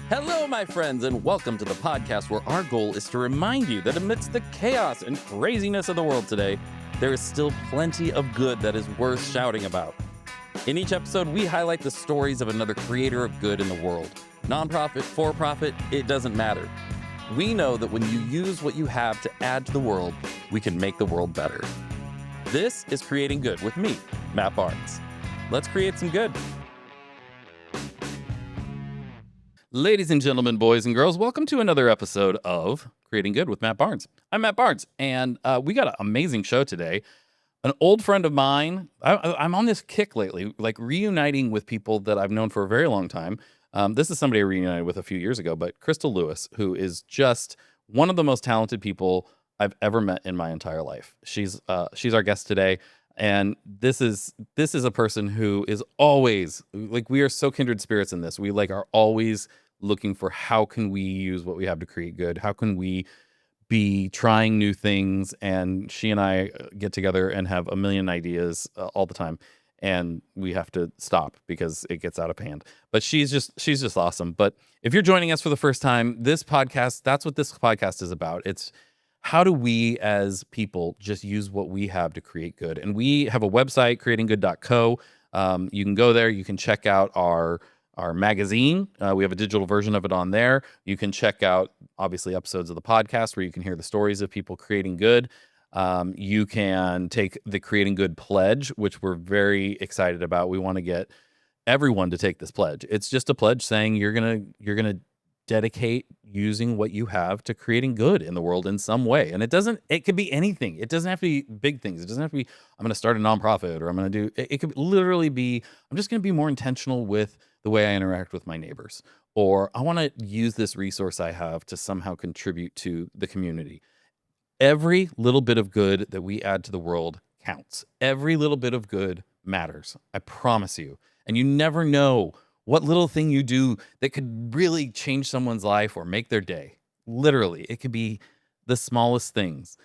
Hello, my friends, and welcome to the podcast where our goal is to remind you that amidst the chaos and craziness of the world today, there is still plenty of good that is worth shouting about. In each episode, we highlight the stories of another creator of good in the world. Nonprofit, for-profit, it doesn't matter. We know that when you use what you have to add to the world, we can make the world better. This is Creating Good with me, Matt Barnes. Let's create some good. Ladies and gentlemen, boys and girls, welcome to another episode of Creating Good with Matt Barnes. I'm Matt Barnes, and we got an amazing show today. An old friend of mine, I'm on this kick lately, like reuniting with people that I've known for a very long time. This is somebody I reunited with a few years ago, but Crystal Lewis, who is just one of the most talented people I've ever met in my entire life. She's our guest today. And this is a person who is always like, we are so kindred spirits in this. We are always looking for how can we use what we have to create good? How can we be trying new things? And she and I get together and have a million ideas all the time. And we have to stop because it gets out of hand. But she's just awesome. But if you're joining us for the first time, that's what this podcast is about. It's how do we as people just use what we have to create good? And we have a website, creatinggood.co. You can go there. You can check out our magazine. We have a digital version of it on there. You can check out, obviously, episodes of the podcast where you can hear the stories of people creating good. You can take the Creating Good pledge, which we're very excited about. We want to get everyone to take this pledge. It's just a pledge saying you're gonna dedicate using what you have to creating good in the world in some way. And it could be anything. It doesn't have to be big things. It doesn't have to be, I'm going to start a nonprofit, or I'm going to do, it could literally be, I'm just going to be more intentional with the way I interact with my neighbors, or I want to use this resource I have to somehow contribute to the community. Every little bit of good that we add to the world counts. Every little bit of good matters. I promise you. And you never know what little thing you do that could really change someone's life or make their day. Literally, it could be the smallest things.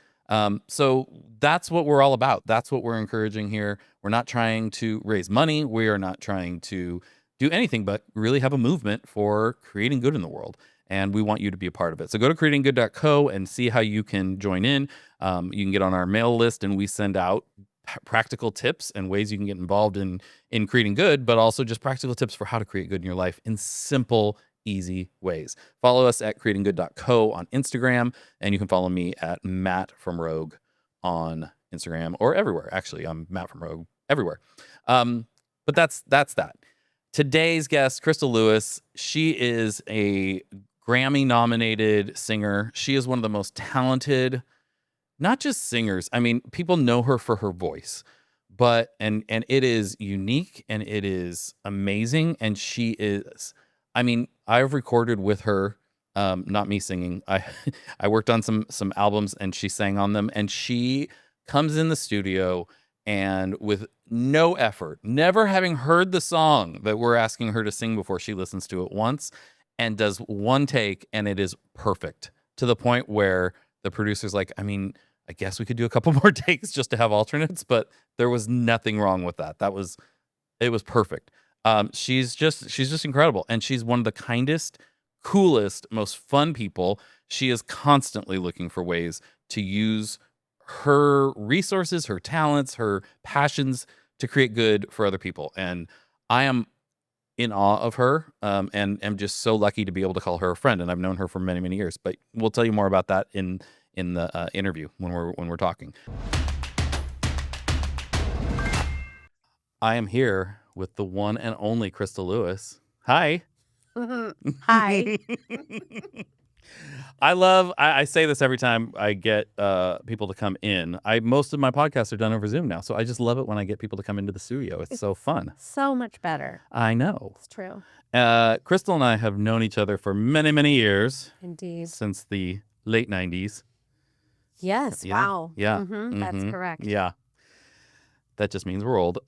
So that's what we're all about. That's what we're encouraging here. We're not trying to raise money. We are not trying to do anything but really have a movement for creating good in the world. And we want you to be a part of it. So go to creatinggood.co and see how you can join in. You can get on our mail list, and we send out practical tips and ways you can get involved in creating good, but also just practical tips for how to create good in your life in simple, easy ways. Follow us at creatinggood.co on Instagram, and you can follow me at Matt from Rogue on Instagram, or everywhere. Actually, I'm Matt from Rogue everywhere. But that's that. Today's guest, Crystal Lewis, she is a Grammy-nominated singer. She is one of the most talented, not just singers. I mean, people know her for her voice, but and it is unique and it is amazing. And she is, I mean, I've recorded with her, not me singing. I worked on some albums and she sang on them, and she comes in the studio and with no effort, never having heard the song that we're asking her to sing before, she listens to it once and does one take, and it is perfect to the point where the producer's like, I mean, I guess we could do a couple more takes just to have alternates, but there was nothing wrong with that. It was perfect. She's just incredible. And she's one of the kindest, coolest, most fun people. She is constantly looking for ways to use her resources, her talents, her passions to create good for other people. And I am in awe of her, and am just so lucky to be able to call her a friend. And I've known her for many, many years, but we'll tell you more about that in the interview when we're talking. I am here with the one and only Crystal Lewis. Hi. Hi. I say this every time I get people to come in. Most of my podcasts are done over Zoom now, so I just love it when I get people to come into the studio. It's so fun. So much better. I know. It's true. Crystal and I have known each other for many, many years. Indeed. Since the late 90s. Yes. Yeah. Wow. Yeah. Mm-hmm. That's correct. Yeah. That just means we're old.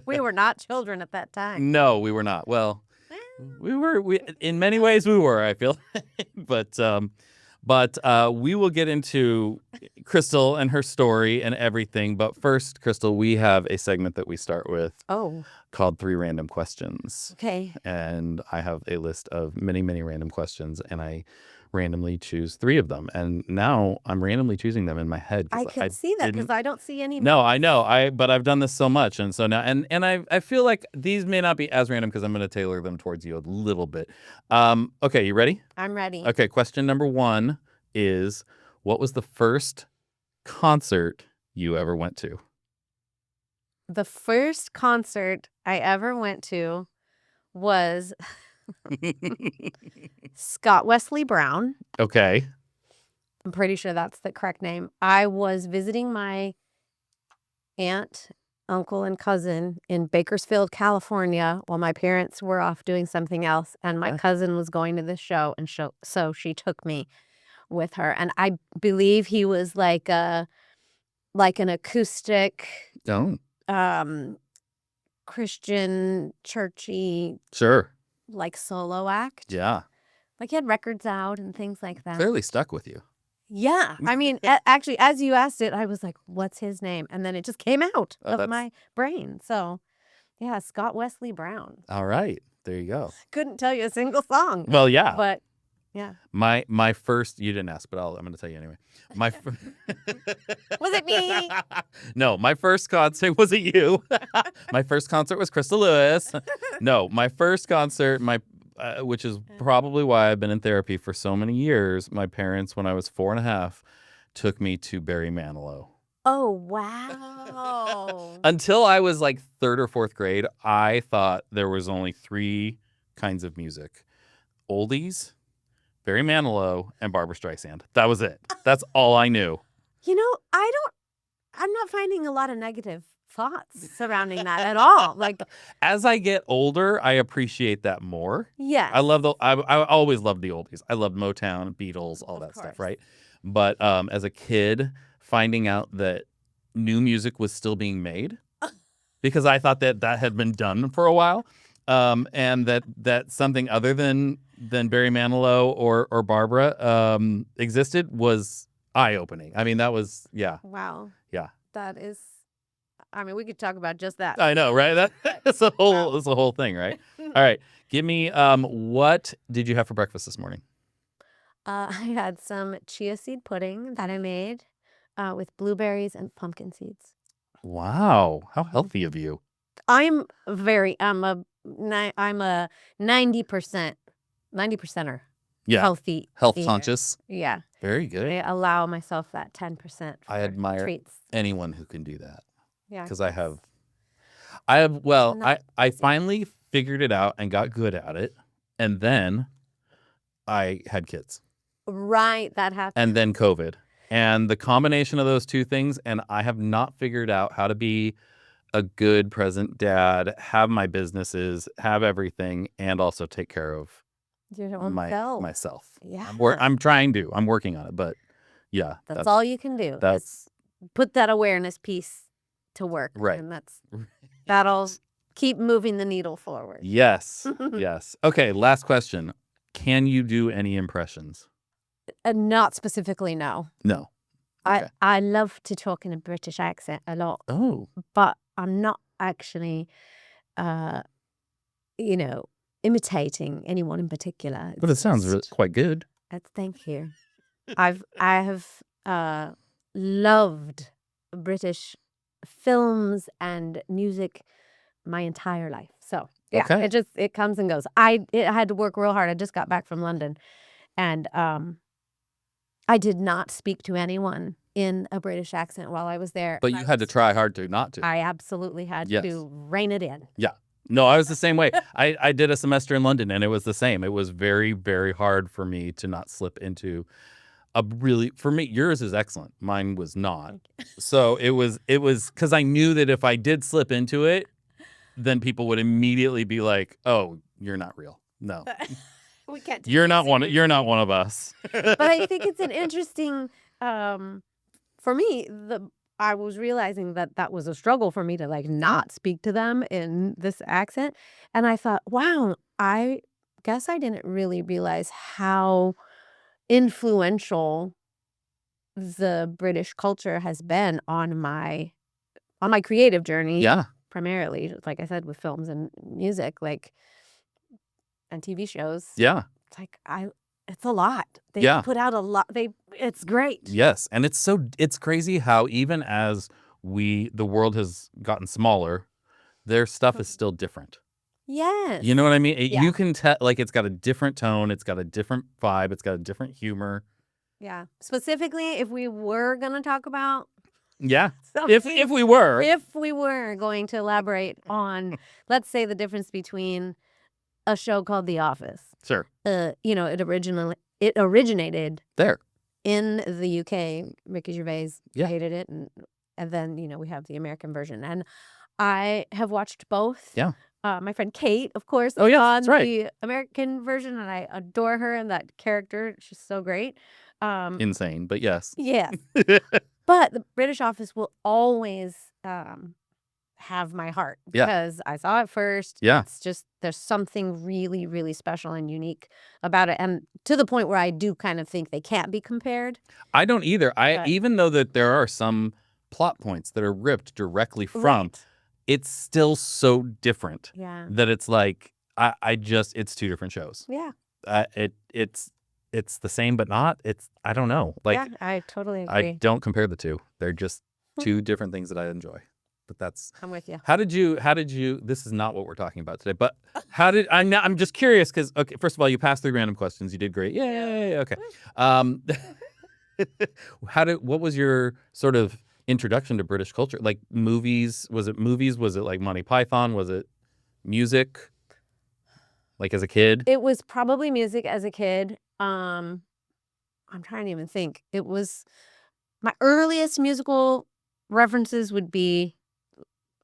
We were not children at that time. No, we were not. Well, we in many ways we were, I feel. But But we will get into Crystal and her story and everything. But first, Crystal, we have a segment that we start with Oh, called 3 Random Questions. okay. And I have a list of many, many random questions, and I randomly choose 3 of them. And now I'm randomly choosing them in my head. I could see that because didn't. I don't see any. No, I know. But I've done this so much, and so now, and I feel like these may not be as random because I'm going to tailor them towards you a little bit. Okay, you ready? I'm ready. Okay, question number 1 is, what was the first concert you ever went to? The first concert I ever went to was Scott Wesley Brown. Okay. I'm pretty sure that's the correct name. I was visiting my aunt, uncle, and cousin in Bakersfield, California, while my parents were off doing something else, and my cousin was going to this show, and so she took me with her. And I believe he was like an acoustic Oh, Christian churchy sure. like solo act. Yeah. Like he had records out and things like that. Clearly stuck with you. Yeah. I mean, actually, as you asked it, I was like, what's his name? And then it just came out of my brain. So, yeah, Scott Wesley Brown. All right. There you go. Couldn't tell you a single song. Well, yeah. But, yeah. My first, you didn't ask, but I'm going to tell you anyway. Was it me? No, my first concert, was it you? My first concert was Crystal Lewis. No, my first concert, which is probably why I've been in therapy for so many years. My parents, when I was 4.5, took me to Barry Manilow. Oh, wow. Until I was like 3rd or 4th grade, I thought there was only 3 kinds of music: oldies, Barry Manilow, and Barbra Streisand. That was it. That's all I knew. You know, I'm not finding a lot of negative thoughts surrounding that at all. Like, as I get older, I appreciate that more. yeah. I always loved the oldies. I loved Motown, Beatles, all that stuff, right? But as a kid, finding out that new music was still being made, because I thought that had been done for a while, and that something other than Barry Manilow or Barbara existed, was eye-opening. I mean, that was, yeah. Wow. Yeah. That is, I mean, we could talk about just that. I know, right? That's a whole thing, right? All right. Give me, what did you have for breakfast this morning? I had some chia seed pudding that I made with blueberries and pumpkin seeds. Wow. How healthy of you. I'm a 90%er. Yeah. Healthy. Health eater. conscious. Yeah. Very good. I allow myself that 10%. I admire treats. anyone who can do that. Yeah. Because I finally figured it out and got good at it. And then I had kids. Right. That happened. And then COVID. And the combination of those 2 things, and I have not figured out how to be a good present dad, have my businesses, have everything, and also take care of myself. Yeah. I'm trying to. I'm working on it, but yeah. That's all you can do. That's put that awareness piece to work. Right. And that'll keep moving the needle forward. Yes. Yes. Okay, last question. Can you do any impressions? Not specifically, no. No. Okay. I love to talk in a British accent a lot. Oh. But I'm not actually, imitating anyone in particular. But it sounds quite good. Thank you. I have loved British films and music my entire life. So yeah, Okay. it comes and goes. I had to work real hard. I just got back from London, and I did not speak to anyone in a British accent while I was there. But you had to try hard to not to. I absolutely had to rein it in. Yeah. No, I was the same way. I did a semester in London, and it was the same. It was very, very hard for me to not slip into for me, yours is excellent. Mine was not. So it was because I knew that if I did slip into it, then people would immediately be like, "Oh, you're not real. No, we can't. You're not one of us." But I think it's an interesting. For me, I was realizing that was a struggle for me to not speak to them in this accent, and I thought, wow, I guess I didn't really realize how influential the British culture has been on my creative journey. Yeah. Primarily, like I said, with films and music, like, and TV shows. Yeah. It's like it's a lot. They Yeah. put out a lot. It's great. Yes. And it's crazy how even as the world has gotten smaller, their stuff is still different. Yes. You know what I mean? Yeah. You can tell, like, it's got a different tone. It's got a different vibe. It's got a different humor. Yeah. Specifically, if we were going to talk about Yeah. something, If we were going to elaborate on, let's say, the difference between a show called The Office. Sure. It originated there in the UK. Ricky Gervais Yeah. hated it, and then we have the American version, and I have watched both. Yeah. My friend Kate, of course, Oh, yes, on that's right. the American version, and I adore her and that character. She's so great. Insane, but yes. Yes. But the British Office will always have my heart Yeah. because I saw it first. Yeah. It's just, there's something really, really special and unique about it. And to the point where I do kind of think they can't be compared. I don't either. Even though that there are some plot points that are ripped directly from, Right. it's still so different. Yeah. That it's like, it's two different shows. Yeah. It's the same, but not. I don't know. Like, yeah, I totally agree. I don't compare the two. They're just two different things that I enjoy. But I'm with you. How did you, this is not what we're talking about today, but I'm just curious because, okay, first of all, you passed 3 random questions. You did great. Yay. Okay. What was your sort of introduction to British culture? Like movies? Was it movies? Was it like Monty Python? Was it music? Like as a kid? It was probably music as a kid. I'm trying to even think. It was, my earliest musical references would be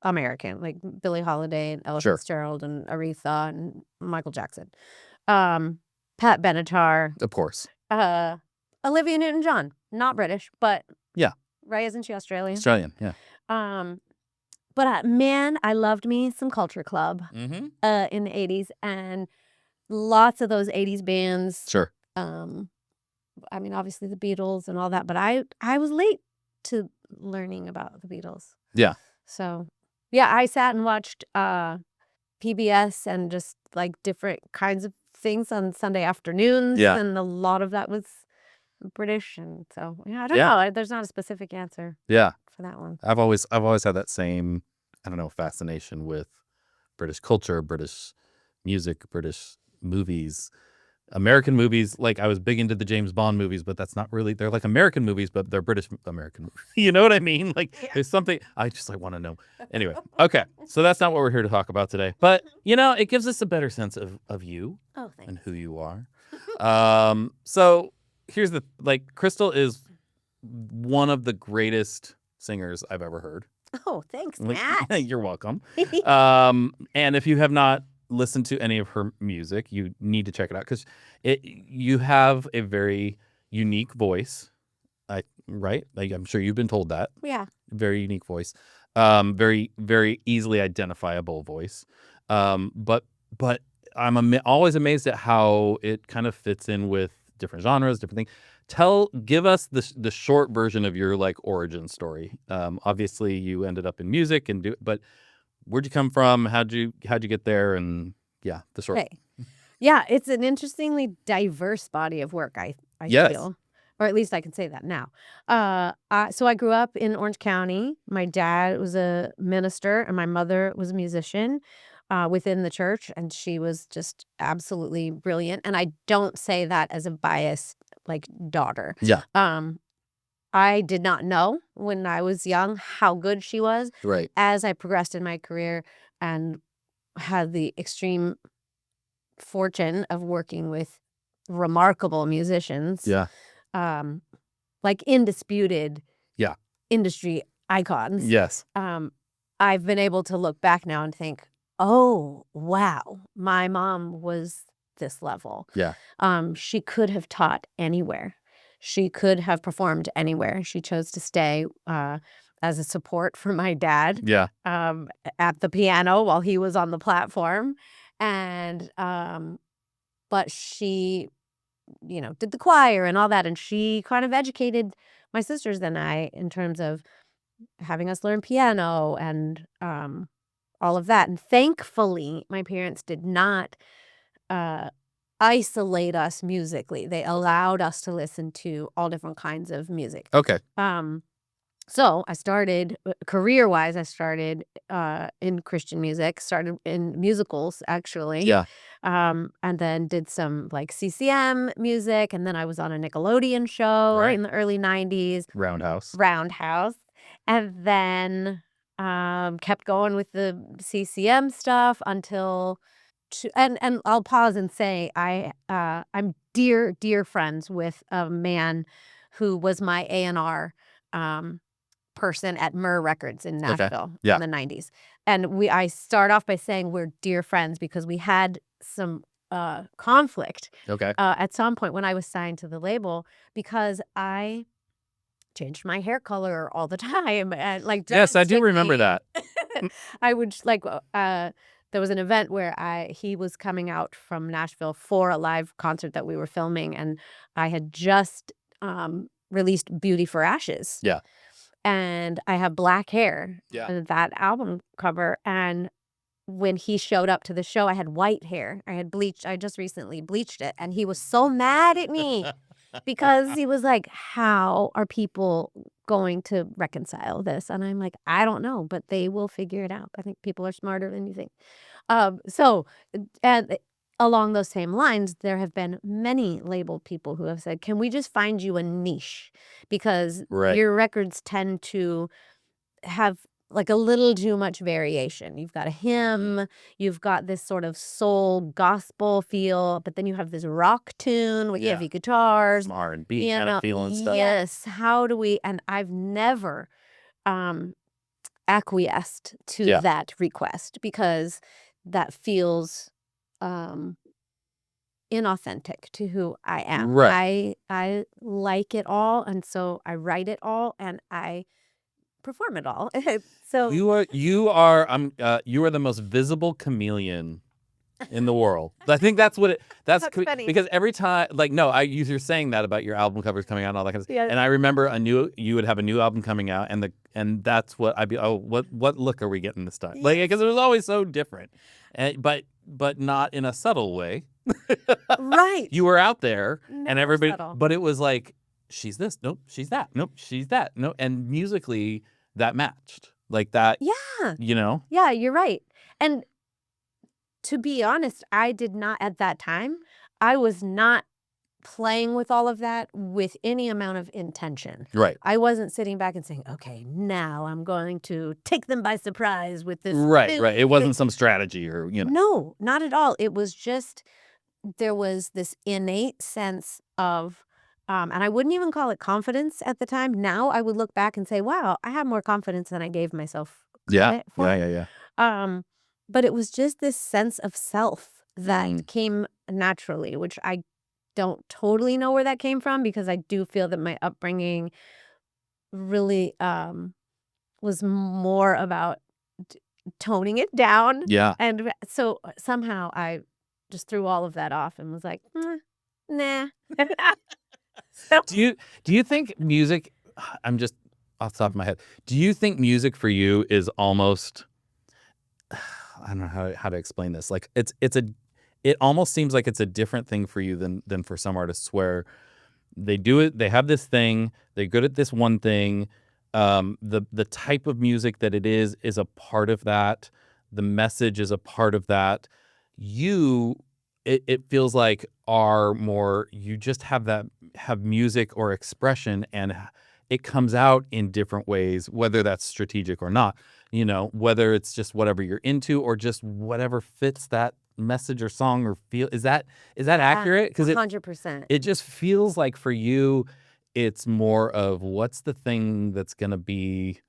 American, like Billie Holiday and Ella Sure. Fitzgerald and Aretha and Michael Jackson. Pat Benatar. Of course. Olivia Newton-John. Not British, but Yeah. right, isn't she Australian? Australian, yeah. But man, I loved me some Culture Club Mm-hmm. in the 80s, and lots of those 80s bands. Sure. I mean, obviously the Beatles and all that, but I was late to learning about the Beatles. Yeah. So, yeah, I sat and watched PBS and just like different kinds of things on Sunday afternoons. Yeah. And a lot of that was British. And so, I don't Yeah. know. There's not a specific answer Yeah. for that one. I've always had that same, I don't know, fascination with British culture, British music, British movies, American movies. Like I was big into the James Bond movies, but that's not really, they're like American movies, but they're British American movies. You know what I mean? Like there's something I just want to know. Anyway, okay. So that's not what we're here to talk about today, but it gives us a better sense of you and who you are. So here's Crystal is one of the greatest singers I've ever heard. Oh, thanks, Matt. You're welcome. And if you have not listened to any of her music, you need to check it out because you have a very unique voice. Right? Like I'm sure you've been told that. Yeah. Very unique voice. Very, very easily identifiable voice. But I'm always amazed at how it kind of fits in with different genres, different things. Give us the short version of your origin story. Obviously you ended up in music but where'd you come from? How'd you get there? And yeah, the short. Okay. Yeah, it's an interestingly diverse body of work. I Yes. feel, or at least I can say that now. So I grew up in Orange County. My dad was a minister, and my mother was a musician within the church, and she was just absolutely brilliant. And I don't say that as a biased daughter. Yeah. I did not know when I was young how good she was. Right. As I progressed in my career and had the extreme fortune of working with remarkable musicians. Yeah. Indisputed industry icons. Yes. I've been able to look back now and think, oh, wow, my mom was this level. Yeah. She could have taught anywhere. She could have performed anywhere. She chose to stay as a support for my dad. Yeah. At the piano while he was on the platform. And but she did the choir and all that. And she kind of educated my sisters and I in terms of having us learn piano and all of that. And thankfully, my parents did not uh, isolate us musically. They allowed us to listen to all different kinds of music. Okay. So I started career-wise, I started in Christian music, started in musicals actually. Yeah. And then did some like CCM music, and then I was on a Nickelodeon show Right. in the early 90s. Roundhouse. And then kept going with the CCM stuff until and I'll pause and say I'm dear friends with a man who was my A&R person at Myrrh Records in Okay. Nashville Yeah. in the 90s. And I start off by saying we're dear friends because we had some conflict Okay. at some point when I was signed to the label because I changed my hair color all the time and like Yes, I do remember drastically. that. I would there was an event where he was coming out from Nashville for a live concert that we were filming, and I had just released Beauty for Ashes. Yeah. And I have black hair. Yeah. That album cover. And when he showed up to the show, I had white hair. I just recently bleached it, and he was so mad at me because he was like, "How are people going to reconcile this?" And I'm like, "I don't know, but they will figure it out. I think people are smarter than you think." And along those same lines, there have been many label people who have said, "Can we just find you a niche? Because Right. your records tend to have like a little too much variation. You've got a hymn, you've got this sort of soul gospel feel, but then you have this rock tune with heavy guitars, Some R&B kind of feel and stuff. Yes, how do we? And I've never acquiesced to that request because that feels inauthentic to who I am. Right. I like it all, and so I write it all, and I perform it all. So You are you are the most visible chameleon in the world. I think that's what it that's funny. because every time you're saying that about your album covers coming out and all that kind of stuff. Yeah. And I remember you would have a new album coming out and that's what I'd be what look are we getting this time? Like because it was always so different. But not in a subtle way. Right. You were out there and Never everybody subtle. but it was like she's this, nope, she's that. Nope, she's that. No, and musically that matched. Like that, Yeah. Yeah, you're right. And to be honest, I did not at that time, I was not playing with all of that with any amount of intention. Right. I wasn't sitting back and saying, "Okay, now I'm going to take them by surprise with this." Right. It wasn't some strategy or. No, not at all. It was just there was this innate sense of and I wouldn't even call it confidence at the time. Now I would look back and say, "Wow, I have more confidence than I gave myself Yeah. credit for." Yeah. But it was just this sense of self that Mm. came naturally, which I don't totally know where that came from because I do feel that my upbringing really was more about toning it down. Yeah. And so somehow I just threw all of that off and was like, nah. So Do you think music I'm just off the top of my head. Do you think music for you is almost I don't know how to explain this. Like it almost seems like it's a different thing for you than for some artists where they do it, they have this thing, they're good at this one thing. The type of music that it is a part of that. The message is a part of that. It feels like are more you just have music or expression and it comes out in different ways, whether that's strategic or not. Whether it's just whatever you're into or just whatever fits that message or song or feel. Is that accurate? Because 100%. it just feels like for you, it's more of what's the thing that's going to be,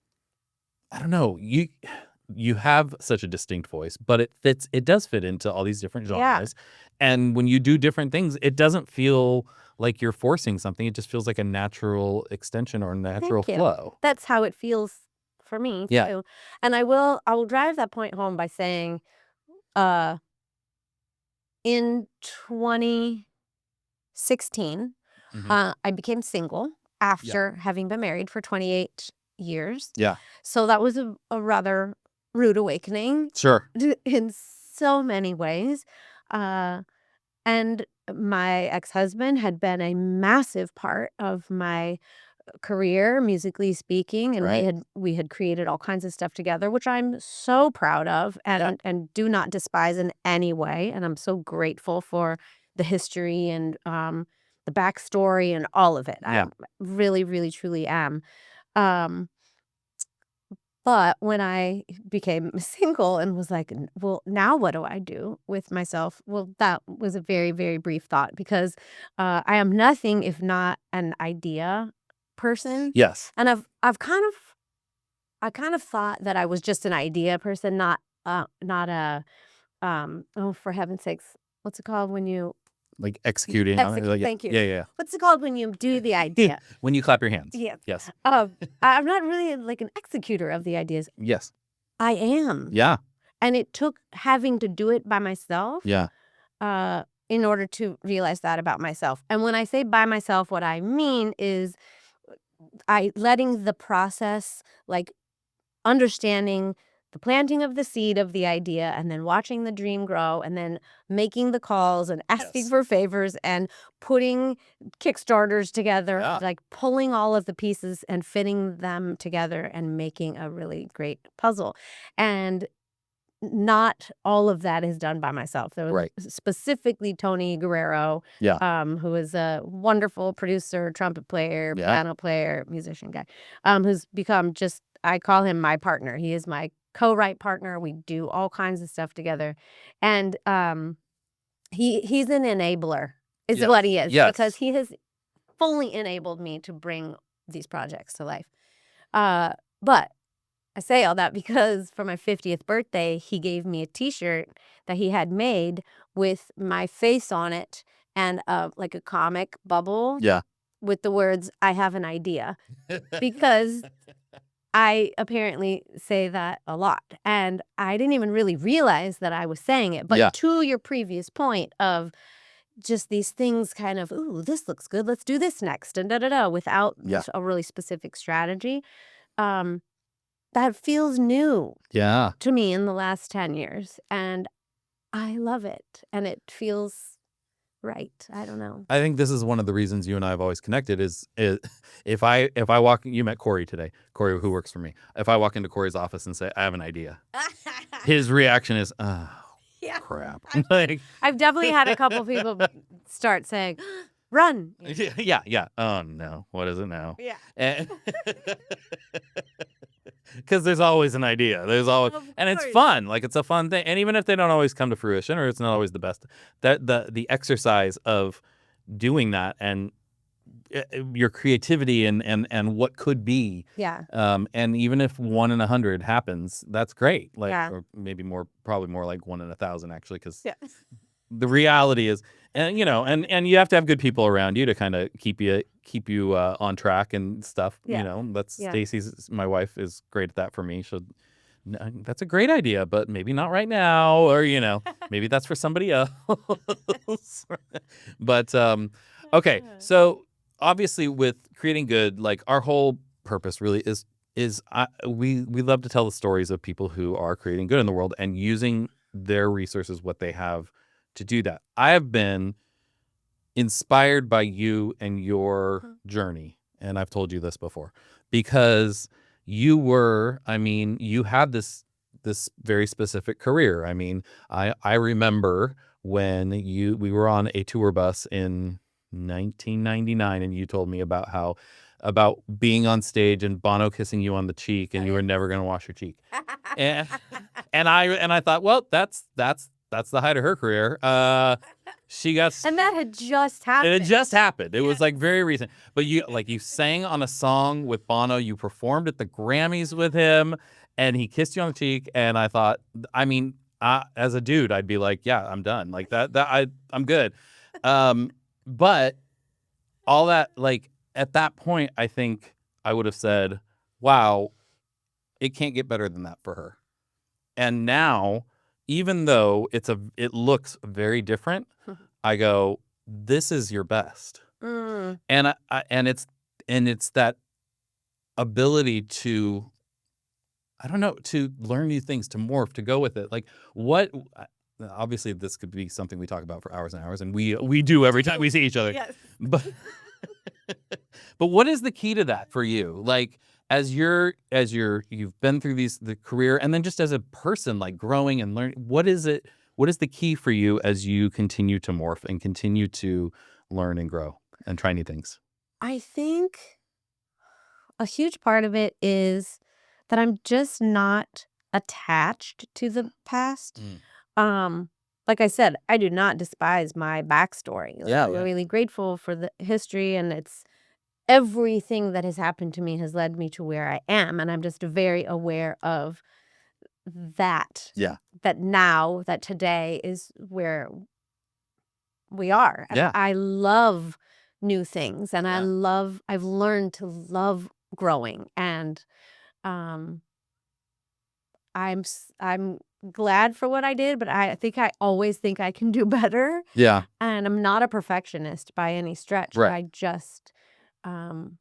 I don't know. You have such a distinct voice, but it does fit into all these different genres. And when you do different things, it doesn't feel like you're forcing something. It just feels like a natural extension or a natural Thank you. flow. That's how it feels for me Yeah. too. And I will drive that point home by saying in 2016 16, Mhm. I became single after having been married for 28 years. Yeah. So that was a rather rude awakening Sure. in so many ways. Uh, and my ex-husband had been a massive part of my career, musically speaking, and Right. we had created all kinds of stuff together, which I'm so proud of and do not despise in any way. And I'm so grateful for the history and the backstory and all of it. I Yeah. really, really, truly am. Um, but when I became single and was like, well, now what do I do with myself? Well, that was a very, very brief thought because I am nothing if not an idea person. Yes. And I kind of thought that I was just an idea person, not a oh, for heaven's sakes, what's it called when you Like executing. Like, thank you. yeah. Yeah. What's it called when you do the Yeah. idea? When you clap your hands. Yes. Yes. I'm not really like an executor of the ideas. Yes. I am. Yeah. And it took having to do it by myself Yeah. in order to realize that about myself. And when I say by myself, what I mean is I letting the process, like understanding the planting of the seed of the idea and then watching the dream grow and then making the calls and asking Yes. for favors and putting Kickstarters together, Yeah. like pulling all of the pieces and fitting them together and making a really great puzzle. And not all of that is done by myself. There was Right. specifically Tony Guerrero, Yeah. who is a wonderful producer, trumpet player, Yeah. piano player, musician guy, who's become just, I call him my partner. He is my co-write partner. We do all kinds of stuff together. And he's an enabler, is what he is, because Yes. he has fully enabled me to bring these projects to life. But I say all that because for my 50th birthday, he gave me a T-shirt that he had made with my face on it and like a comic bubble Yeah. with the words, I have an idea. Because I apparently say that a lot. And I didn't even really realize that I was saying it. But Yeah. to your previous point of just these things kind of, ooh, this looks good. Let's do this next. And da-da-da, without Yeah. a really specific strategy. That feels new Yeah. to me in the last 10 years, and I love it, and it feels right. I don't know. I think this is one of the reasons you and I have always connected is if I walk, you met Corey today, Corey who works for me. If I walk into Corey's office and say, I have an idea, his reaction is, oh, Yeah. crap. Like, I've definitely had a couple people start saying, run. yeah. Oh no. What is it now? Yeah. Because there's always an idea. There's always, Of and it's course. fun. Like it's a fun thing. And even if they don't always come to fruition or it's not always the best, that the exercise of doing that and your creativity and what could be. Yeah. And even if 1 in 100 happens, that's great. Like, Yeah. or maybe probably more like 1 in 1,000 actually, because Yeah. the reality is, and you have to have good people around you to kind of keep you on track and stuff. Yeah. That's Yeah. Stacy's, my wife is great at that for me. She'll, "No, that's a great idea, but maybe not right now, or maybe that's for somebody else." But okay, so obviously with creating good, like our whole purpose really is we love to tell the stories of people who are creating good in the world and using their resources, what they have, to do that. I have been inspired by you and your journey, and I've told you this before, because you had this very specific career. I mean, I remember when we were on a tour bus in 1999 and you told me about being on stage and Bono kissing you on the cheek and you were never going to wash your cheek. And I thought, well, that's the height of her career. She got And that had just and happened. it just happened. It was like very recent. But you sang on a song with Bono. You performed at the Grammys with him, and he kissed you on the cheek. And I thought, I mean, as a dude, I'd be like, yeah, I'm done. Like I'm good. But all that, like at that point, I think I would have said, wow, it can't get better than that for her. And now, even though it looks very different, I go, this is your best. Mm. And it's that ability to, I don't know, to learn new things, to morph, to go with it. Like what obviously this could be something we talk about for hours and hours, and we do every time we see each other. Yes. But but what is the key to that for you? Like as you've been through the career, and then just as a person, like growing and learning, what is the key for you as you continue to morph and continue to learn and grow and try new things? I think a huge part of it is that I'm just not attached to the past. Um, like I said, I do not despise my backstory. Like, Yeah, I'm yeah. really grateful for the history, and it's everything that has happened to me has led me to where I am, and I'm just very aware of that. Yeah. That now, that today is where we are, and Yeah. I love new things, and Yeah. I've learned to love growing, and um I'm glad for what I did, but I think I always think I can do better, Yeah. and I'm not a perfectionist by any stretch. Right. I just um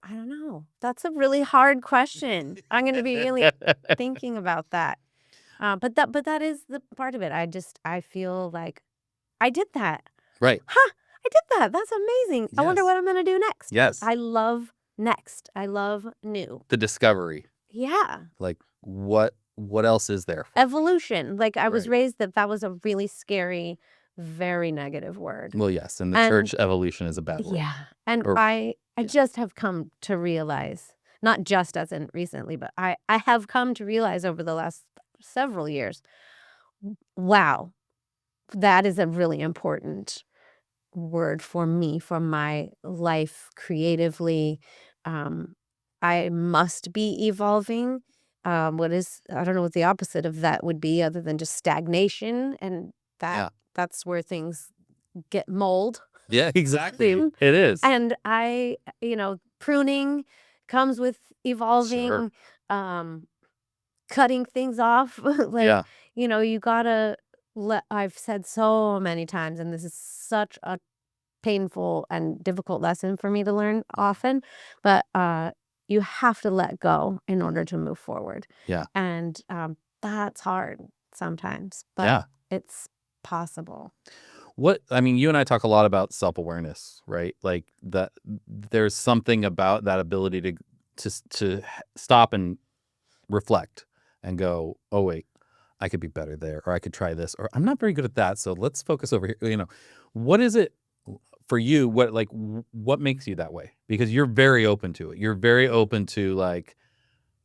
I don't know. That's a really hard question. I'm going to be really thinking about that. But that is the part of it. I feel like I did that. Right. Huh, I did that. That's amazing. I wonder Yes. what I'm gonna do next. Yes. I love next. I love new. The discovery. Yeah. Like what else is there? Evolution. Like, I was Right. raised that was a really scary, very negative word. Well, yes, in the And church, evolution is a bad word. yeah. And Or I yeah. just have come to realize, not just as in recently, but I have come to realize over the last several years, wow, that is a really important word for me, for my life creatively. Um, I must be evolving. I don't know what the opposite of that would be other than just stagnation. And Yeah. that's where things get mold. Yeah, exactly. Mm. It is. And pruning comes with Sure. evolving, um, cutting things off. Like, Yeah. you gotta I've said so many times, and this is such a painful and difficult lesson for me to learn often, but you have to let go in order to move forward. Yeah. And that's hard sometimes, but Yeah. it's possible. I mean, you and I talk a lot about self-awareness, right? Like that there's something about that ability to stop and reflect and go, "Oh wait, I could be better there, or I could try this, or I'm not very good at that, so let's focus over here." What is it for you? What makes you that way? Because you're very open to it. You're very open to like,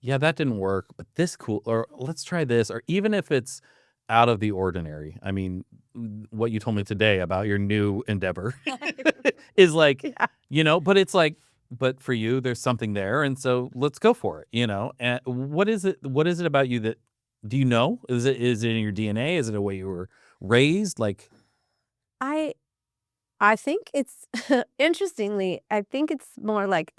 yeah, that didn't work, but this cool, or let's try this, or even if it's out of the ordinary. I mean, what you told me today about your new endeavor is like, Yeah. but it's like, but for you, there's something there, and so let's go for it. And what is it? What is it about you that do you know? Is it in your DNA? Is it a way you were raised? Like, I I think it's interestingly, I think it's more like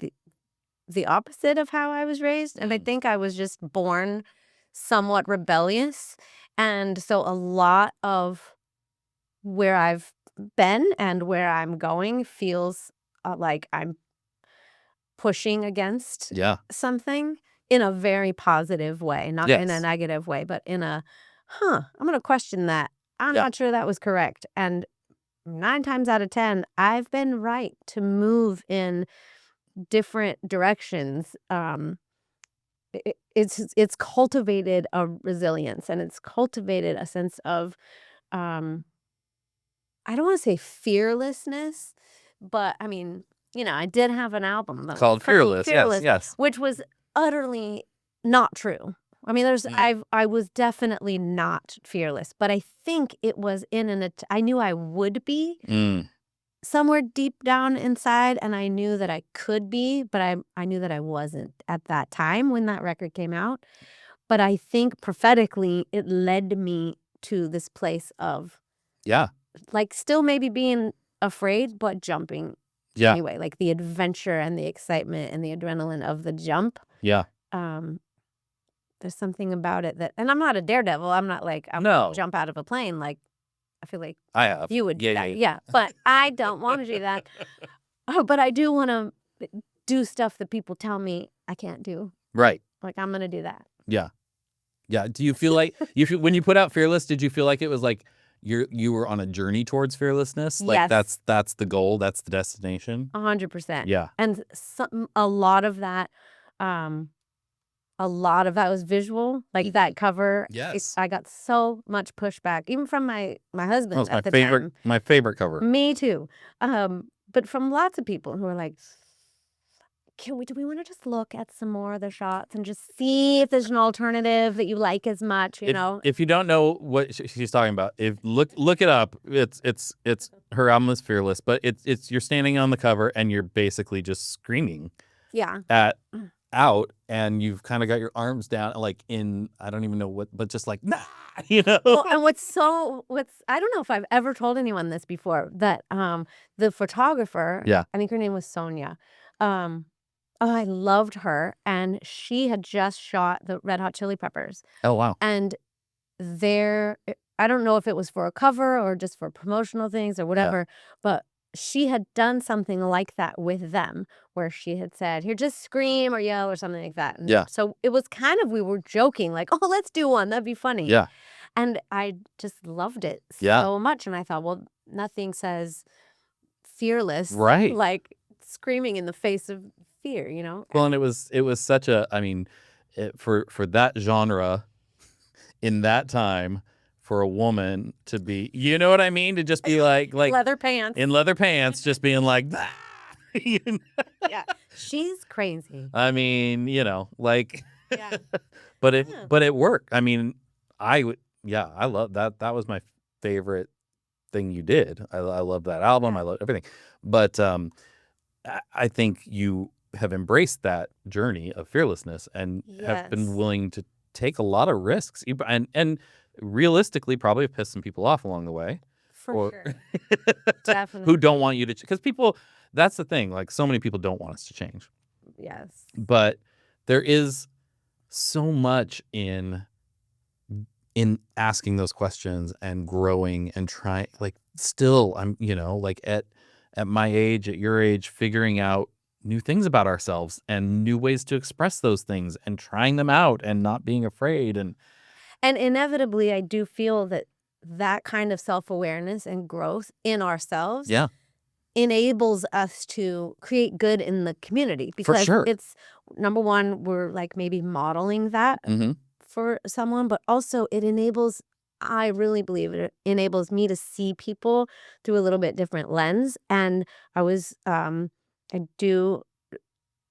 the opposite of how I was raised, and I think I was just born somewhat rebellious, and so a lot of where I've been and where I'm going feels like I'm pushing against yeah, something in a very positive way, not in a yes, negative way, but in a, I'm going to question that. I'm yeah, not sure that was correct. And 9 times out of 10, I've been right to move in different directions. It's cultivated a resilience, and it's cultivated a sense of, um, I don't want to say fearlessness, but I mean, I did have an album that was called called fearless. Yes, Fearless, yes. which was utterly not true. I mean, Mm, I was definitely not fearless, but I think it was I knew I would be mm, somewhere deep down inside, and I knew that I could be, but I knew that I wasn't at that time when that record came out. But I think prophetically, it led me to this place of, yeah, like, still maybe being afraid, but jumping yeah, anyway, like the adventure and the excitement and the adrenaline of the jump. yeah. Um, there's something about it and I'm not a daredevil. I'm not like, I'm gonna No, jump out of a plane. Like, I feel like I have. you would do Yeah, that. yeah, Yeah, but I don't want to do that. Oh, but I do want to do stuff that people tell me I can't do. Right. Like, I'm going to do that. Yeah. Yeah. Do you feel like when you put out Fearless, did you feel like it was like you were on a journey towards fearlessness? Like Yes. that's the goal, that's the destination? 100%. Yeah. And a lot of that, was visual. Like that cover, Yes. I got so much pushback, even from my That husband was at the time. my favorite cover. Me too. But from lots of people who are like, do we want to just look at some more of the shots and just see if there's an alternative that you like as much, you know? If you don't know what she's talking about, if look it up. It's her album is Fearless, but it's you're standing on the cover and you're basically just screaming Yeah. out, and you've kind of got your arms down, like in I don't even know what, but just like nah, you know. Well, and what's I don't know if I've ever told anyone this before, that the photographer, Yeah. I think her name was Sonia. I loved her, and she had just shot the Red Hot Chili Peppers. Oh wow. And I don't know if it was for a cover or just for promotional things or whatever, but she had done something like that with them, where she had said, "Here, just scream or yell," or something like that. And Yeah. so it was kind of, we were joking, like, "Oh, let's do one. That'd be funny." Yeah. And I just loved it Yeah. so much. And I thought, well, nothing says fearless Right. like screaming in the face of fear, you know? Well, and it was such a, I mean, for that genre in that time, for a woman to be, you know what I mean, to just be like Leather pants. in leather pants, just being like, "Ah," you know? Yeah. She's crazy. I mean, you know, like, Yeah. but Yeah. it worked. I mean, I love that. That was my favorite thing you did. I love that album. Yeah. I love everything. But I think you have embraced that journey of fearlessness and have been Yes. willing to take a lot of risks, and realistically probably have pissed some people off along the way. For Or sure. who Definitely. don't want you to, because people, that's the thing, like so many people don't want us to change, Yes. but there is so much in asking those questions and growing and trying, like still I'm, you know, like at my age, at your age, figuring out new things about ourselves and new ways to express those things and trying them out and not being afraid. And inevitably, I do feel that that kind of self-awareness and growth in ourselves yeah, enables us to create good in the community, because sure. it's, number one, we're like maybe modeling that Mm-hmm. for someone, but also I really believe it enables me to see people through a little bit different lens. And I do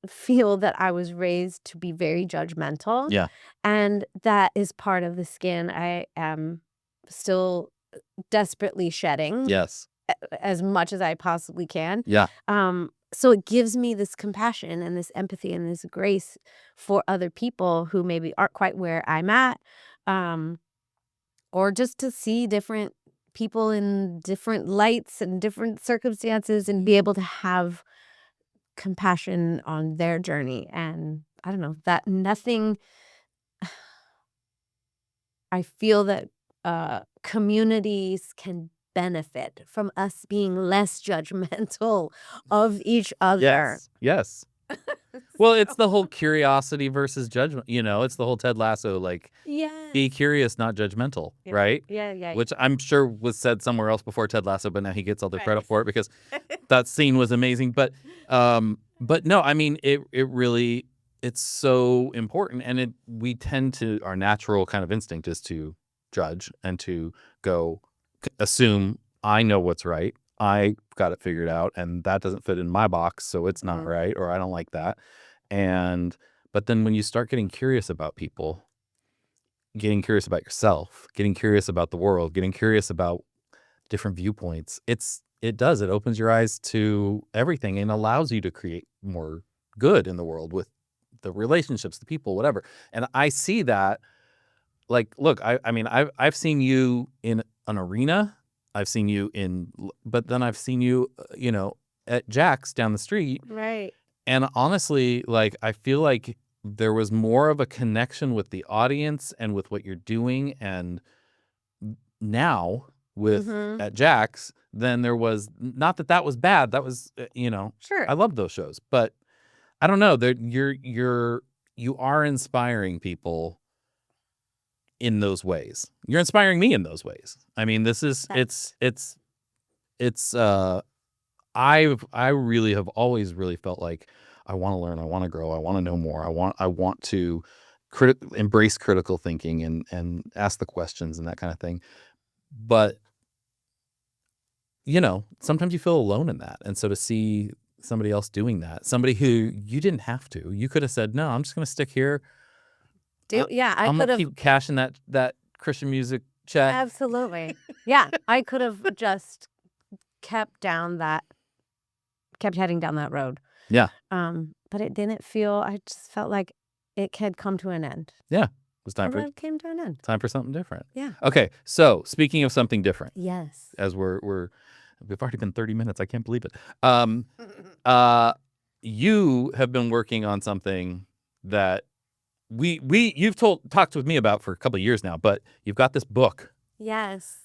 feel that I was raised to be very judgmental, Yeah. and that is part of the skin I am still desperately shedding Yes. as much as I possibly can. Yeah. So it gives me this compassion and this empathy and this grace for other people who maybe aren't quite where I'm at, or just to see different people in different lights and different circumstances and be able to have compassion on their journey. And I don't know, that nothing, I feel that communities can benefit from us being less judgmental of each other. Yes. Well, it's the whole curiosity versus judgment. You know, it's the whole Ted Lasso, like, Yeah. be curious, not judgmental, right? Yeah. Which I'm sure was said somewhere else before Ted Lasso, but now he gets all the credit for it because that scene was amazing. But no, I mean, it really, it's so important, and we tend to, our natural kind of instinct is to judge and to assume I know what's right. I got it figured out, and that doesn't fit in my box, so it's not right, or I don't like that. But then when you start getting curious about people, getting curious about yourself, getting curious about the world, getting curious about different viewpoints, it opens your eyes to everything and allows you to create more good in the world with the relationships, the people, whatever. And I see that, like, look, I mean, I've seen you in an arena. I've seen you but then I've seen you, you know, at Jack's down the street. Right. And honestly, like, I feel like there was more of a connection with the audience and with what you're doing. And now with Mhm. at Jack's than there was. Not that that was bad. That was Sure. I love those shows, but I don't know. You are inspiring people in those ways. You're inspiring me in those ways. I mean, this is That's it's I really have always really felt like I want to learn, I want to grow, I want to know more. I want to embrace critical thinking and ask the questions and that kind of thing. But sometimes you feel alone in that. And so to see somebody else doing that, somebody who you didn't have to, you could have said, "No, I'm just going to stick here. I I'm could gonna have keep cashing that Christian music check." absolutely. Yeah, I could have just kept heading down that road. Yeah. But it didn't feel. I just felt like it had come to an end. Yeah. It was My life came to an end. time for something different. Yeah. Okay. So speaking of something different, Yes. as we've already been 30 minutes. I can't believe it. You have been working on something that you've talked with me about for a couple of years now, but you've got this book. Yes.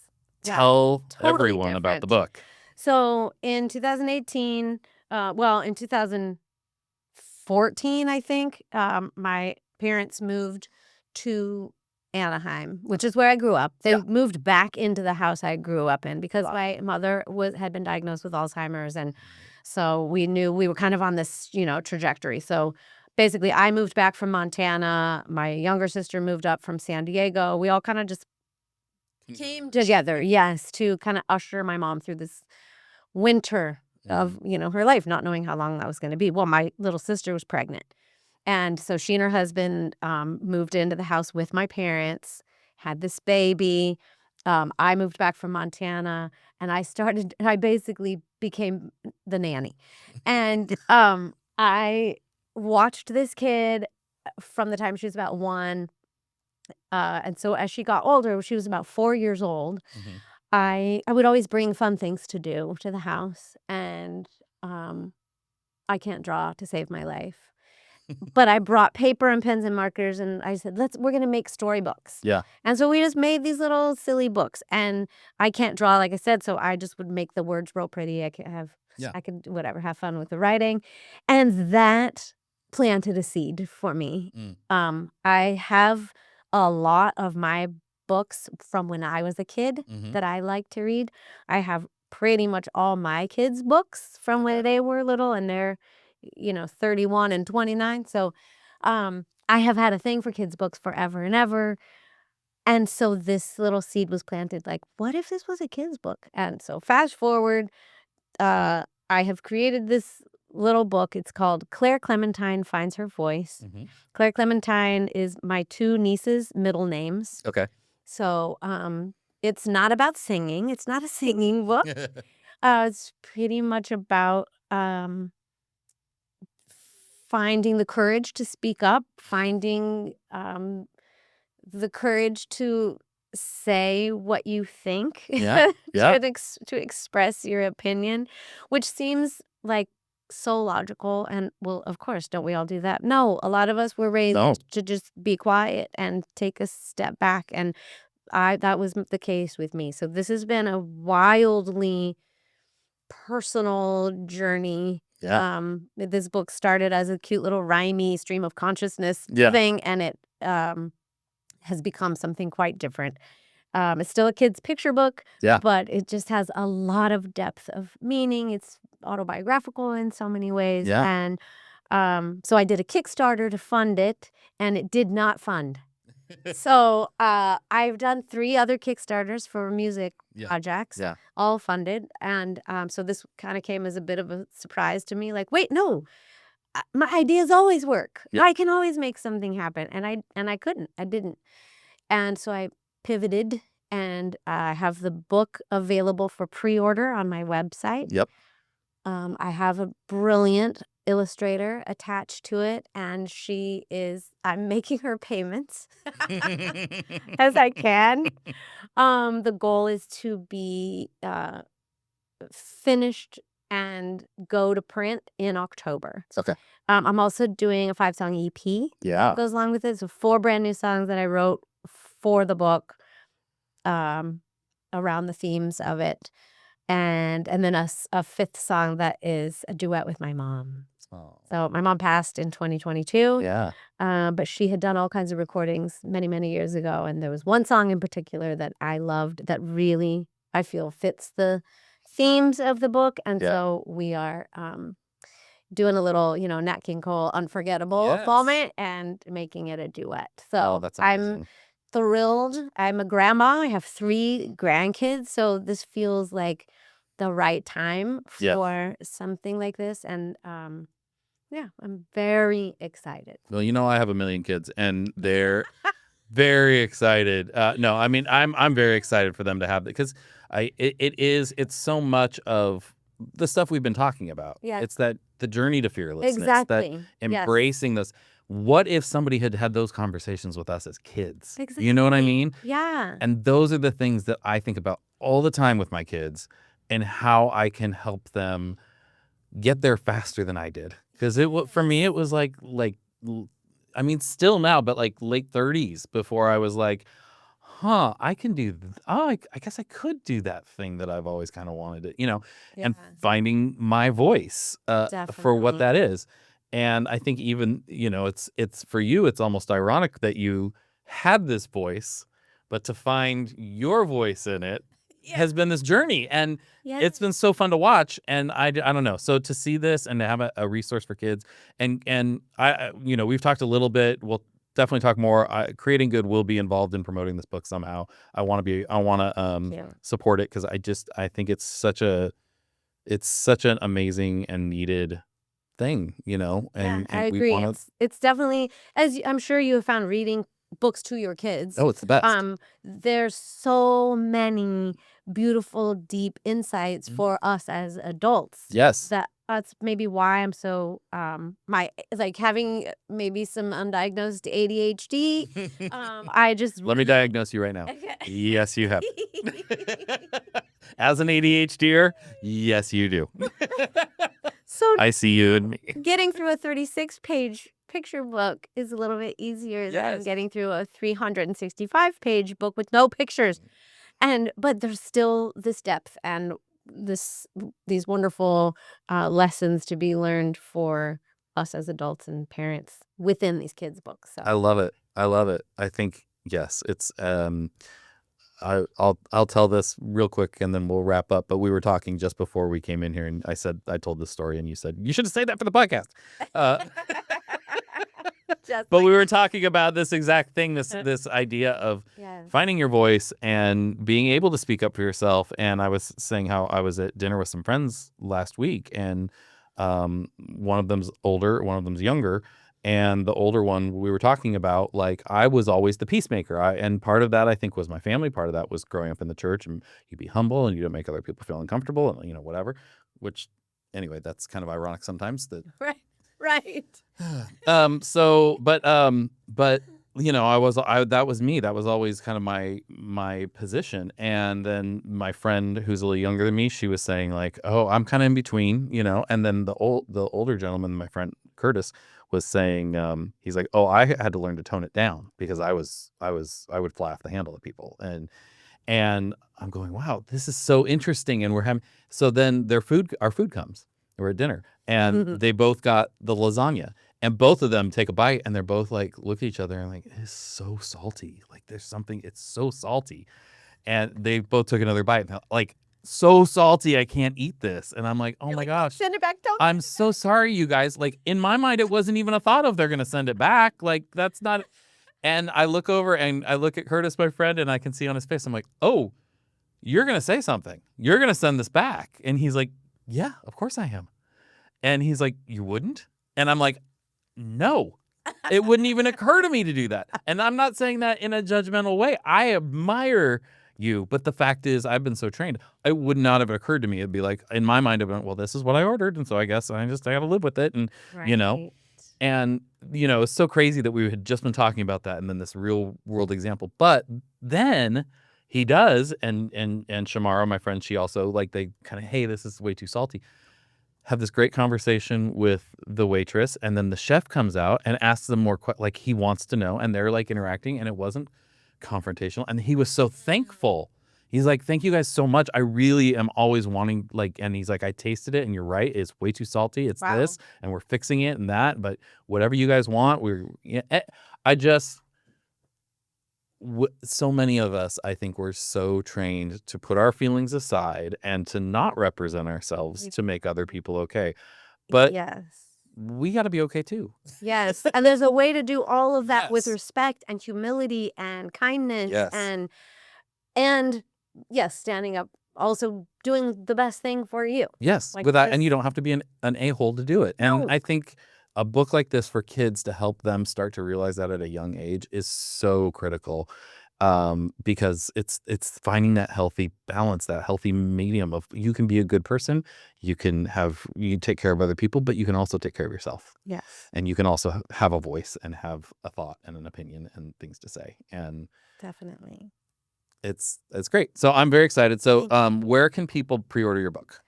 Yeah, Tell totally everyone about the different. book. So in 2018, in 2014, I think, my parents moved to Anaheim, which is where I grew up. They Yeah. moved back into the house I grew up in because my mother had been diagnosed with Alzheimer's, and so we knew we were kind of on this, trajectory. So basically, I moved back from Montana. My younger sister moved up from San Diego. We all kind of just came together, yes, to kind of usher my mom through this winter of, her life, not knowing how long that was going to be. Well, my little sister was pregnant. And so she and her husband moved into the house with my parents, had this baby. I moved back from Montana and I basically became the nanny. And I watched this kid from the time she was about 1. And so as she got older, she was about 4 years old. Mhm. I would always bring fun things to do to the house, and I can't draw to save my life. But I brought paper and pens and markers, and I said, we're gonna make storybooks. Yeah. And so we just made these little silly books. And I can't draw, like I said, so I just would make the words real pretty. I could whatever, have fun with the writing. And that planted a seed for me. I have a lot of my books from when I was a kid that I like to read. I have pretty much all my kids' books from when they were little, and they're 31 and 29. So I have had a thing for kids' books forever and ever. And so this little seed was planted, like, what if this was a kid's book? And so fast forward, I have created this little book. It's called Clementine Finds Her Voice. Claire Clementine is my 2 nieces' middle names. Okay. So it's not about singing. It's not a singing book. It's pretty much about finding the courage to speak up, finding the courage to say what you think, Yeah. Yeah. to express your opinion, which seems like so logical. And well, of course, don't we all do that? No, a lot of us were raised No. to just be quiet and take a step back. And that was the case with me. So this has been a wildly personal journey. Yeah. This book started as a cute little rhymey stream of consciousness Yeah. thing, and it has become something quite different. It's still a kid's picture book, Yeah. but it just has a lot of depth of meaning. It's autobiographical in so many ways. Yeah. And so I did a Kickstarter to fund it, and it did not fund. So I've done 3 other Kickstarters for music projects, Yeah. all funded. And so this kind of came as a bit of a surprise to me. Like, wait, no, my ideas always work. Yeah. I can always make something happen. And I couldn't. I didn't. And so I pivoted, and I have the book available for pre-order on my website. Yep. I have a brilliant illustrator attached to it, and I'm making her payments as I can. The goal is to be finished and go to print in October. Okay. I'm also doing a 5-song EP Yeah. that goes along with it. So 4 brand new songs that I wrote for the book. around the themes of it. And then a fifth song that is a duet with my mom. Oh, So my mom passed in 2022, yeah. but she had done all kinds of recordings many, many years ago, and there was one song in particular that I loved that really, I feel, fits the themes of the book, and Yeah. so we are, doing a little, Nat King Cole unforgettable Yes. moment and making it a duet. Oh, So that's I'm amazing. thrilled. I'm a grandma. I have 3 grandkids, so this feels like the right time Yep. for something like this, and, yeah, I'm very excited. Well, I have a million kids, and they're very excited. No, I mean, I'm very excited for them to have it because it's so much of the stuff we've been talking about. Yes. It's that the journey to fearlessness, that Exactly. Yes. embracing this. What if somebody had had those conversations with us as kids? Exactly. You know what I mean? Yeah. And those are the things that I think about all the time with my kids and how I can help them get there faster than I did. Because for me, it was I mean, still now, but like late 30s before I was like, huh, I can do, I guess I could do that thing that I've always kind of wanted to, and Yeah. finding my voice for what Definitely. that is. And I think even, it's for you, it's almost ironic that you had this voice, but to find your voice in it Yeah. has been this journey. And Yes. it's been so fun to watch, and I don't know. So to see this and to have a resource for kids, and we've talked a little bit. We'll definitely talk more. Creating Good will be involved in promoting this book somehow. I want to Yeah. support it because I think it's such an amazing and needed thing, Yeah, and I we agree. want to. It's definitely, I'm sure you have found reading books to your kids. Oh, it's the best. There's so many beautiful, deep insights Mhm. for us as adults. Yes. That's maybe why I'm so my like having maybe some undiagnosed ADHD. I just Let me really diagnose you right now. okay. Yes, you have. As an ADHDer, yes, you do. So I see you and me. getting through a 36-page picture book is a little bit easier than Yes. getting through a 365-page book with no pictures. But there's still this depth and these wonderful lessons to be learned for us as adults and parents within these kids' books. I So love it. I love it. I think yes, it's I'll tell this real quick and then we'll wrap up. But we were talking just before we came in here, and I told this story, and you said you should have said that for the podcast. Uh, just but we like were talking about this exact thing, this idea of yes. finding your voice and being able to speak up for yourself. And I was saying how I was at dinner with some friends last week, and one of them's older, one of them's younger. And the older one, we were talking about, like, I was always the peacemaker. And part of that, I think, was my family. Part of that was growing up in the church, and you be humble and you don't make other people feel uncomfortable, and whatever. Which, anyway, that's kind of ironic sometimes that. Right. So, but that was me. That was always kind of my position. And then my friend, who's a little younger than me, she was saying like, "Oh, I'm kind of in between," And then the older gentleman, my friend Curtis, was saying, he's like, "Oh, I had to learn to tone it down because I would fly off the handle at people." And I'm going, wow, this is so interesting. And we're having, so then our food comes. We're at dinner, and they both got the lasagna, and both of them take a bite, and they're both like, look at each other and like, it's so salty. Like it's so salty. And they both took another bite, and they're like, so salty, I can't eat this. And I'm like, oh You're my like, gosh, send it back. Don't I'm so sorry, you guys. Like, in my mind, it wasn't even a thought of they're going to send it back. Like, that's not. And I look over and I look at Curtis, my friend, and I can see on his face, I'm like, oh, you're going to say something. You're going to send this back. And he's like, yeah, of course I am. And he's like, you wouldn't? And I'm like, no, it wouldn't even occur to me to do that. And I'm not saying that in a judgmental way. I admire you. But the fact is, I've been so trained, it would not have occurred to me. It'd be like, in my mind, I've been, well, this is what I ordered. And so I guess I got to live with it. And, right. and, it's so crazy that we had just been talking about that. And then this real world example. But then he does. And Shamara, my friend, she also, like, they kind of, hey, this is way too salty. Have this great conversation with the waitress, and then the chef comes out and asks them more like he wants to know, and they're like interacting, and it wasn't confrontational, and he was so thankful. He's like, thank you guys so much. I really am always wanting, like, and he's like, I tasted it and you're right. It's way too salty. It's Wow. this, and we're fixing it and that. But whatever you guys want, so many of us, I think we're so trained to put our feelings aside and to not represent ourselves to make other people okay. But Yes. we got to be okay too. Yes. And there's a way to do all of that with Yes. respect and humility and kindness Yes. and yes, standing up, also doing the best thing for you. Yes, Like without, and this- you don't have to be an a-hole to do it. And No. I think a book like this for kids to help them start to realize that at a young age is so critical, because it's finding that healthy balance, that healthy medium of you can be a good person, you can take care of other people, but you can also take care of yourself. Yes. And you can also have a voice and have a thought and an opinion and things to say. And Definitely. it's great. So I'm very excited. So Thank where can people pre-order your book?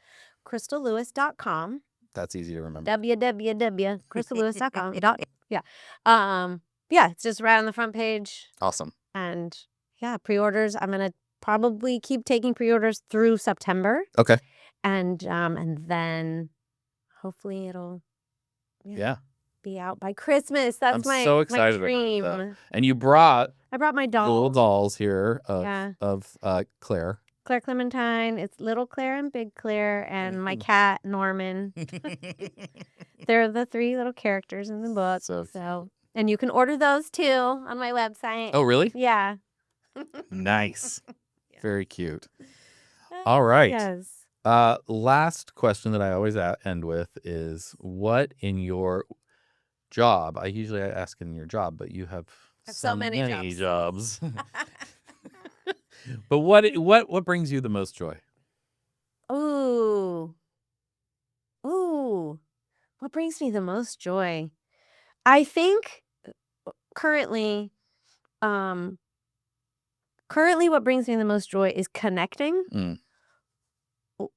CrystalLewis.com. That's easy to remember. www.crystallewis.com. Yeah. Yeah, it's just right on the front page. Awesome. And yeah, pre-orders. I'm gonna probably keep taking pre-orders through September. Okay. And then hopefully it'll be out by Christmas. That's I'm so excited my dream. about that. And you brought I brought my the little dolls. dolls here of Claire. Claire Clementine. It's little Claire and big Claire, and my cat Norman. They're the 3 little characters in the book. So and you can order those too on my website. Oh, really? Yeah. Nice. Very cute. All right. Yes. Last question that I always end with is, what in your job? I usually ask in your job, but you have so many jobs. But what brings you the most joy? Ooh. What brings me the most joy? I think currently what brings me the most joy is connecting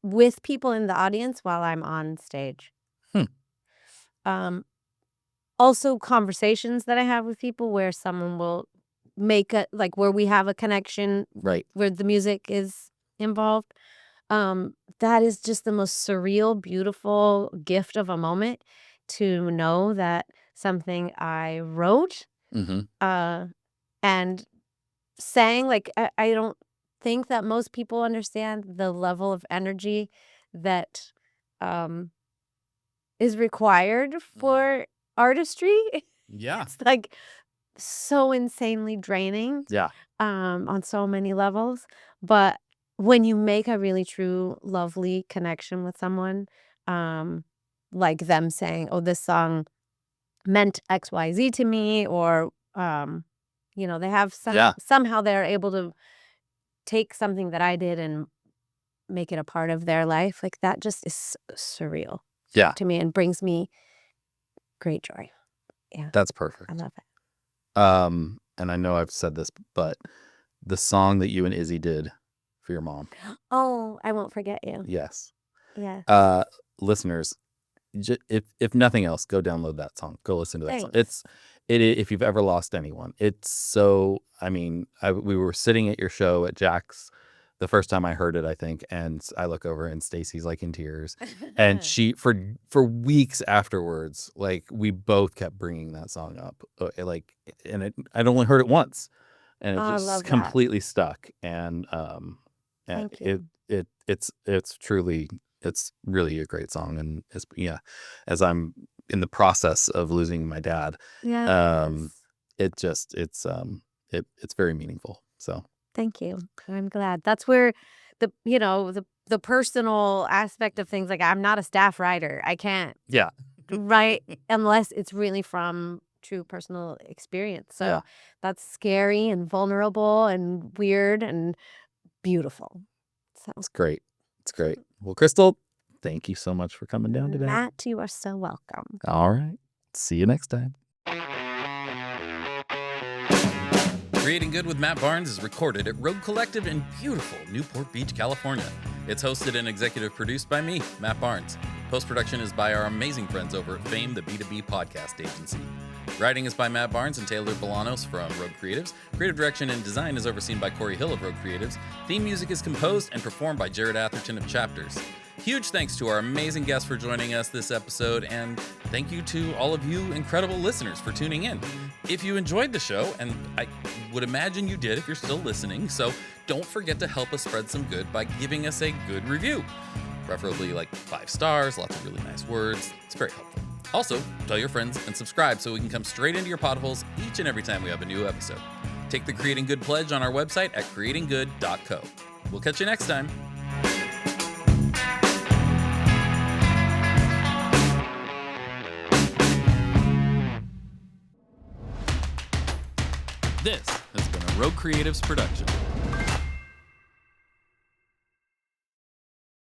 with people in the audience while I'm on stage. Also conversations that I have with people where someone will make where we have a connection, right, where the music is involved. That is just the most surreal, beautiful gift of a moment, to know that something I wrote and sang, I don't think that most people understand the level of energy that is required for artistry. Yeah. It's so insanely draining. Yeah. On so many levels. But when you make a really true, lovely connection with someone, like them saying, oh, this song meant XYZ to me, or they have somehow they're able to take something that I did and make it a part of their life. Like, that just is surreal to me and brings me great joy. Yeah. That's perfect. I love it. And I know I've said this, but the song that you and Izzy did for your mom. Oh, I Won't Forget You. Yes. Yeah. Listeners, if nothing else, go download that song. Go listen to that song. Thanks. If you've ever lost anyone, it's so, I mean, we were sitting at your show at Jack's the first time I heard it, I think, and I look over and Stacy's like in tears, and she for weeks afterwards, like, we both kept bringing that song up, and I'd only heard it once, and it just completely stuck, and Thank you. it's truly, it's really a great song, and as I'm in the process of losing my dad, it's very meaningful. So thank you. I'm glad. That's where the personal aspect of things, like, I'm not a staff writer. I can't write unless it's really from true personal experience. So that's scary and vulnerable and weird and beautiful. So it's great. It's great. Well, Crystal, thank you so much for coming down today. Matt, you are so welcome. All right. See you next time. Creating Good with Matt Barnes is recorded at Rogue Collective in beautiful Newport Beach, California. It's hosted and executive produced by me, Matt Barnes. Post-production is by our amazing friends over at Fame, the B2B podcast agency. Writing is by Matt Barnes and Taylor Bolanos from Rogue Creatives. Creative direction and design is overseen by Corey Hill of Rogue Creatives. Theme music is composed and performed by Jared Atherton of Chapters. Huge thanks to our amazing guests for joining us this episode, and thank you to all of you incredible listeners for tuning in. If you enjoyed the show, and I would imagine you did if you're still listening, so don't forget to help us spread some good by giving us a good review. Preferably like 5 stars, lots of really nice words. It's very helpful. Also, tell your friends and subscribe so we can come straight into your potholes each and every time we have a new episode. Take the Creating Good pledge on our website at creatinggood.co. We'll catch you next time. This has been a Rogue Creatives production.